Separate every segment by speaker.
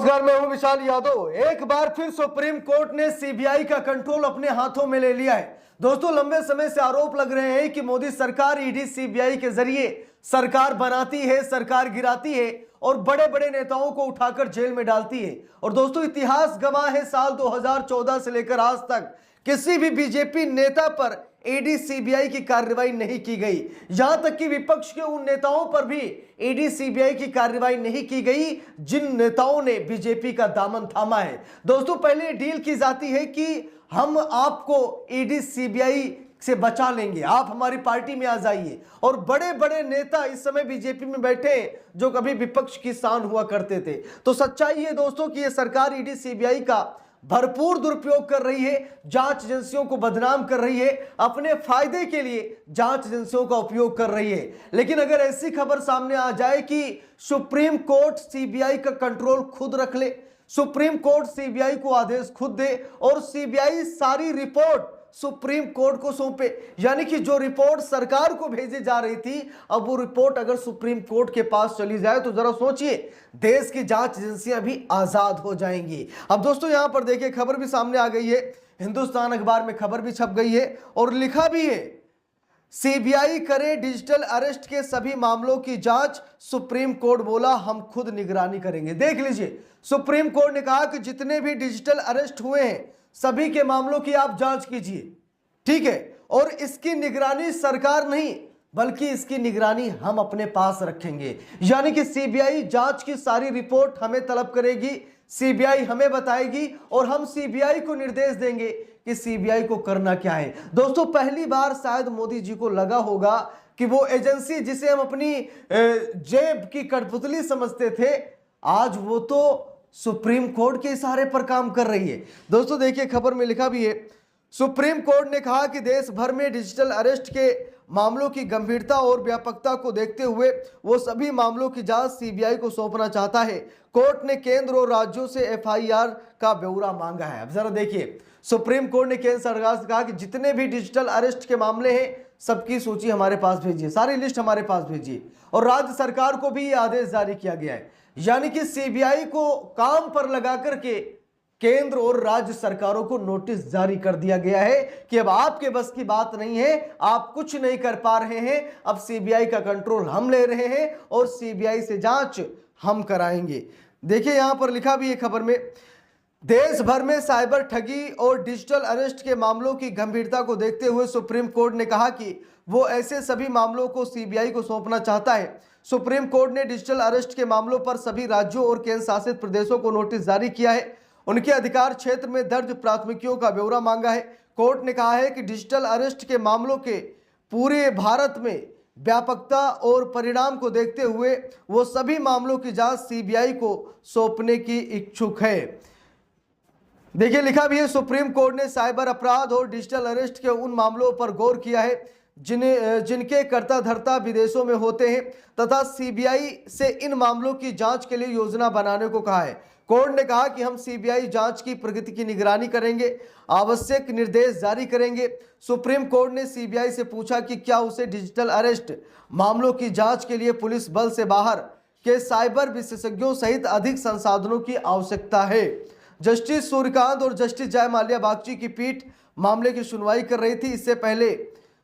Speaker 1: नमस्कार, मैं हूं विशाल यादव। एक बार फिर सुप्रीम कोर्ट ने सीबीआई का कंट्रोल अपने हाथों में ले लिया है। दोस्तों, लंबे समय से आरोप लग रहे हैं कि मोदी सरकार ईडी सीबीआई के जरिए सरकार बनाती है, सरकार गिराती है और बड़े बड़े नेताओं को उठाकर जेल में डालती है। और दोस्तों, इतिहास गवाह है, साल 2014 से लेकर आज तक किसी भी बीजेपी नेता पर ईडी सीबीआई की कार्रवाई नहीं की गई। यहां तक कि विपक्ष के उन नेताओं पर भी ईडी सीबीआई की कार्रवाई नहीं की गई जिन नेताओं ने बीजेपी का दामन थामा है। दोस्तों, पहले डील की जाती है कि हम आपको ईडी सीबीआई से बचा लेंगे, आप हमारी पार्टी में आ जाइए। और बड़े बड़े नेता इस समय बीजेपी में बैठे जो कभी विपक्ष की शान हुआ करते थे। तो सच्चाई है दोस्तों कि यह सरकार ईडी सीबीआई का भरपूर दुरुपयोग कर रही है, जांच एजेंसियों को बदनाम कर रही है, अपने फायदे के लिए जांच एजेंसियों का उपयोग कर रही है। लेकिन अगर ऐसी खबर सामने आ जाए कि सुप्रीम कोर्ट सीबीआई का कंट्रोल खुद रख ले, सुप्रीम कोर्ट सीबीआई को आदेश खुद दे और सीबीआई सारी रिपोर्ट सुप्रीम कोर्ट को सौंपे, यानी कि जो रिपोर्ट सरकार को भेजी जा रही थी, अब वो रिपोर्ट अगर सुप्रीम कोर्ट के पास चली जाए तो जरा सोचिए, देश की जांच एजेंसियां भी आजाद हो जाएंगी। अब दोस्तों, यहां पर देखिए, खबर भी सामने आ गई है, हिंदुस्तान अखबार में खबर भी छप गई है और लिखा भी है, सीबीआई करे डिजिटल अरेस्ट के सभी मामलों की जांच, सुप्रीम कोर्ट बोला हम खुद निगरानी करेंगे। देख लीजिए, सुप्रीम कोर्ट ने कहा कि जितने भी डिजिटल अरेस्ट हुए हैं सभी के मामलों की आप जांच कीजिए, ठीक है, और इसकी निगरानी सरकार नहीं बल्कि इसकी निगरानी हम अपने पास रखेंगे। यानी कि सीबीआई जांच की सारी रिपोर्ट हमें तलब करेगी, सीबीआई हमें बताएगी और हम सीबीआई को निर्देश देंगे कि सीबीआई को करना क्या है। दोस्तों, पहली बार शायद मोदी जी को लगा होगा कि वो एजेंसी जिसे हम अपनी जेब की कठपुतली समझते थे, आज वो तो सुप्रीम कोर्ट के इशारे पर काम कर रही है। दोस्तों देखिए, खबर में लिखा भी है, सुप्रीम कोर्ट ने कहा कि देश भर में डिजिटल अरेस्ट के मामलों की गंभीरता और व्यापकता को देखते हुए वो सभी मामलों की जांच सीबीआई को सौंपना चाहता है। कोर्ट ने केंद्र और राज्यों से एफआईआर का ब्यौरा मांगा है। अब जरा देखिए, सुप्रीम कोर्ट ने केंद्र सरकार से कहा कि जितने भी डिजिटल अरेस्ट के मामले हैं सबकी सूची हमारे पास भेजिए, सारी लिस्ट हमारे पास भेजिए। और राज्य सरकार को भी यह आदेश जारी किया गया है, यानी कि सीबीआई को काम पर लगा करके केंद्र और राज्य सरकारों को नोटिस जारी कर दिया गया है कि अब आपके बस की बात नहीं है, आप कुछ नहीं कर पा रहे हैं, अब सीबीआई का कंट्रोल हम ले रहे हैं और सीबीआई से जांच हम कराएंगे। देखिए, यहां पर लिखा भी है खबर में, देश भर में साइबर ठगी और डिजिटल अरेस्ट के मामलों की गंभीरता को देखते हुए सुप्रीम कोर्ट ने कहा कि वो ऐसे सभी मामलों को सीबीआई को सौंपना चाहता है। सुप्रीम कोर्ट ने डिजिटल अरेस्ट के मामलों पर सभी राज्यों और केंद्र शासित प्रदेशों को नोटिस जारी किया है, उनके अधिकार क्षेत्र में दर्ज प्राथमिकियों का ब्यौरा मांगा है। कोर्ट ने कहा है कि डिजिटल अरेस्ट के मामलों के पूरे भारत में व्यापकता और परिणाम को देखते हुए वो सभी मामलों की जांच सीबीआई को सौंपने की इच्छुक है। देखिए, लिखा भी है, सुप्रीम कोर्ट ने साइबर अपराध और डिजिटल अरेस्ट के उन मामलों पर गौर किया है जिनके कर्ता धर्ता विदेशों में होते हैं तथा सीबीआई से इन मामलों की जांच के लिए योजना बनाने को कहा है। कोर्ट ने कहा कि हम सीबीआई जांच की प्रगति की निगरानी करेंगे, आवश्यक निर्देश जारी करेंगे। सुप्रीम कोर्ट ने सीबीआई से पूछा कि क्या उसे डिजिटल अरेस्ट मामलों की जांच के लिए पुलिस बल से बाहर के साइबर विशेषज्ञों सहित अधिक संसाधनों की आवश्यकता है। जस्टिस सूर्यकांत और जस्टिस जयमाल्या बागची की पीठ मामले की सुनवाई कर रही थी। इससे पहले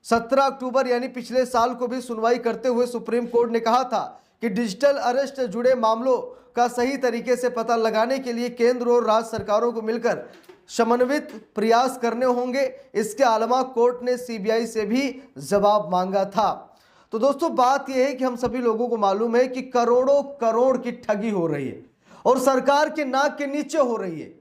Speaker 1: 17 अक्टूबर यानी पिछले साल को भी सुनवाई करते हुए सुप्रीम कोर्ट ने कहा था कि डिजिटल अरेस्ट से जुड़े मामलों का सही तरीके से पता लगाने के लिए केंद्र और राज्य सरकारों को मिलकर समन्वित प्रयास करने होंगे। इसके अलावा कोर्ट ने सीबीआई से भी जवाब मांगा था। तो दोस्तों, बात यह है कि हम सभी लोगों को मालूम है कि करोड़ों करोड़ की ठगी हो रही है और सरकार के नाक के नीचे हो रही है।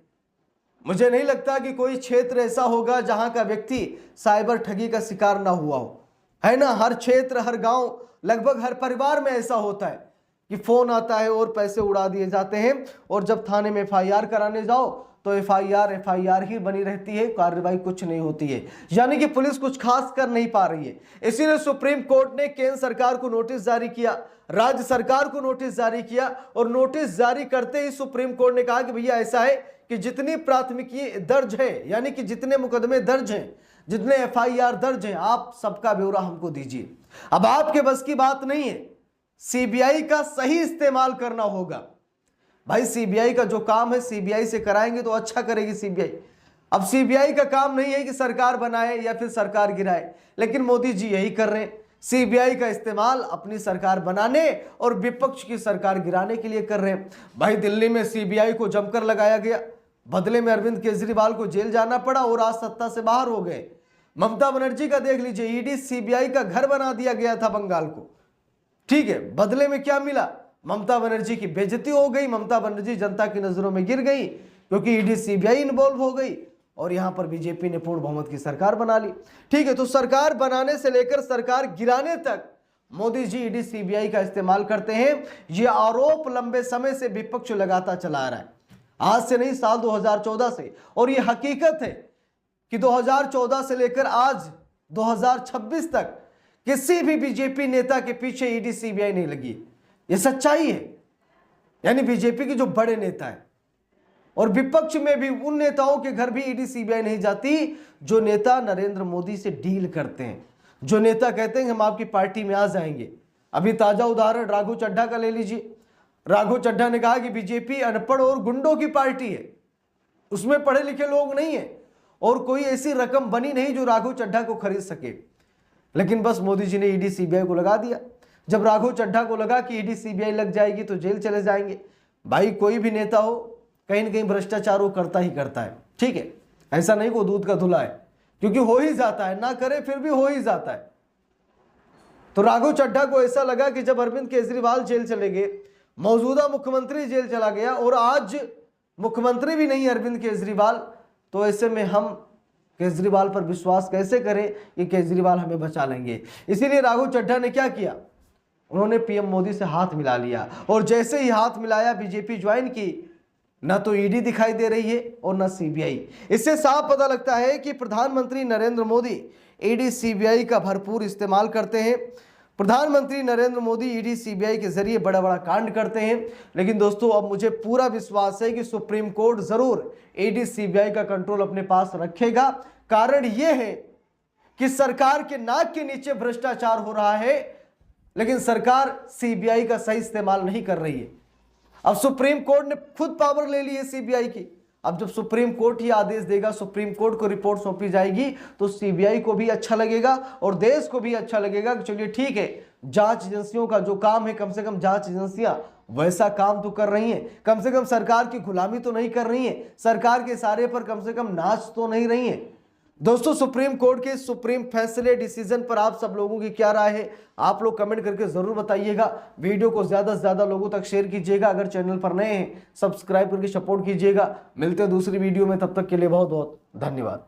Speaker 1: मुझे नहीं लगता कि कोई क्षेत्र ऐसा होगा जहां का व्यक्ति साइबर ठगी का शिकार ना हुआ हो, है ना। हर क्षेत्र, हर गांव, लगभग हर परिवार में ऐसा होता है कि फोन आता है और पैसे उड़ा दिए जाते हैं और जब थाने में एफआईआर कराने जाओ तो एफआईआर ही बनी रहती है, कार्रवाई कुछ नहीं होती है, यानी कि पुलिस कुछ खास कर नहीं पा रही है। इसीलिए सुप्रीम कोर्ट ने केंद्र सरकार को नोटिस जारी किया, राज्य सरकार को नोटिस जारी किया और नोटिस जारी करते ही सुप्रीम कोर्ट ने कहा कि भैया ऐसा है कि जितनी प्राथमिकी दर्ज है, यानी कि जितने मुकदमे दर्ज हैं, जितने एफआईआर दर्ज हैं, आप सबका ब्यौरा हमको दीजिए। अब आपके बस की बात नहीं है, सीबीआई का सही इस्तेमाल करना होगा। भाई सीबीआई का जो काम है सीबीआई से कराएंगे तो अच्छा करेगी सीबीआई। अब सीबीआई का काम नहीं है कि सरकार बनाए या फिर सरकार गिराए, लेकिन मोदी जी यही कर रहे हैं। सीबीआई का इस्तेमाल अपनी सरकार बनाने और विपक्ष की सरकार गिराने के लिए कर रहे हैं। भाई दिल्ली में सीबीआई को जमकर लगाया गया, बदले में अरविंद केजरीवाल को जेल जाना पड़ा और आज सत्ता से बाहर हो गए। ममता बनर्जी का देख लीजिए, ईडी सीबीआई का घर बना दिया गया था बंगाल को, ठीक है। बदले में क्या मिला? ममता बनर्जी की बेइज्जती हो गई, ममता बनर्जी जनता की नजरों में गिर गई क्योंकि ईडी सीबीआई इन्वॉल्व हो गई और यहां पर बीजेपी ने पूर्ण बहुमत की सरकार बना ली, ठीक है। तो सरकार बनाने से लेकर सरकार गिराने तक मोदी जी ईडी सीबीआई का इस्तेमाल करते हैं। यह आरोप लंबे समय से विपक्ष लगाता चला आ रहा है, आज से नहीं, साल 2014 से। और यह हकीकत है कि 2014 से लेकर आज 2026 तक किसी भी बीजेपी नेता के पीछे ईडी सीबीआई नहीं लगी। यह सच्चाई है। यानी बीजेपी के जो बड़े नेता हैं और विपक्ष में भी उन नेताओं के घर भी ईडी सीबीआई नहीं जाती जो नेता नरेंद्र मोदी से डील करते हैं, जो नेता कहते हैं हम आपकी पार्टी में आ जाएंगे। अभी ताजा उदाहरण राघव चड्ढा का ले लीजिए। राघव चड्ढा ने कहा कि बीजेपी अनपढ़ और गुंडों की पार्टी है, उसमें पढ़े लिखे लोग नहीं है और कोई ऐसी रकम बनी नहीं जो राघव चड्ढा को खरीद सके। लेकिन बस मोदी जी ने ईडी सीबीआई को लगा दिया। जब राघव चड्ढा को लगा कि ईडी सीबीआई लग जाएगी तो जेल चले जाएंगे। भाई कोई भी नेता हो कहीं ना कहीं भ्रष्टाचार वो करता ही करता है, ठीक है। ऐसा नहीं को दूध का धुला है, क्योंकि हो ही जाता है, ना करे फिर भी हो ही जाता है। तो राघव चड्ढा को ऐसा लगा कि जब अरविंद केजरीवाल जेल चले गए, मौजूदा मुख्यमंत्री जेल चला गया और आज मुख्यमंत्री भी नहीं अरविंद केजरीवाल, तो ऐसे में हम केजरीवाल पर विश्वास कैसे करें कि केजरीवाल हमें बचा लेंगे। इसीलिए राघव चड्ढा ने क्या किया, उन्होंने पीएम मोदी से हाथ मिला लिया और जैसे ही हाथ मिलाया बीजेपी ज्वाइन की, ना तो ईडी दिखाई दे रही है और ना सीबीआई। इससे साफ पता लगता है कि प्रधानमंत्री नरेंद्र मोदी ईडी सीबीआई का भरपूर इस्तेमाल करते हैं। प्रधानमंत्री नरेंद्र मोदी ईडी सीबीआई के जरिए बड़ा बड़ा कांड करते हैं। लेकिन दोस्तों अब मुझे पूरा विश्वास है कि सुप्रीम कोर्ट जरूर ईडी सीबीआई का कंट्रोल अपने पास रखेगा। कारण यह है कि सरकार के नाक के नीचे भ्रष्टाचार हो रहा है, लेकिन सरकार सीबीआई का सही इस्तेमाल नहीं कर रही है। अब सुप्रीम कोर्ट ने खुद पावर ले ली है सीबीआई की। अब जब सुप्रीम कोर्ट ही आदेश देगा, सुप्रीम कोर्ट को रिपोर्ट सौंपी जाएगी, तो सीबीआई को भी अच्छा लगेगा और देश को भी अच्छा लगेगा कि चलिए ठीक है, जांच एजेंसियों का जो काम है, कम से कम जांच एजेंसियां वैसा काम तो कर रही हैं, कम से कम सरकार की गुलामी तो नहीं कर रही हैं, सरकार के इशारे पर कम से कम नाच तो नहीं रही हैं। दोस्तों सुप्रीम कोर्ट के सुप्रीम फैसले डिसीजन पर आप सब लोगों की क्या राय है, आप लोग कमेंट करके जरूर बताइएगा। वीडियो को ज्यादा से ज्यादा लोगों तक शेयर कीजिएगा। अगर चैनल पर नए हैं सब्सक्राइब करके सपोर्ट कीजिएगा। मिलते हैं दूसरी वीडियो में, तब तक के लिए बहुत बहुत धन्यवाद।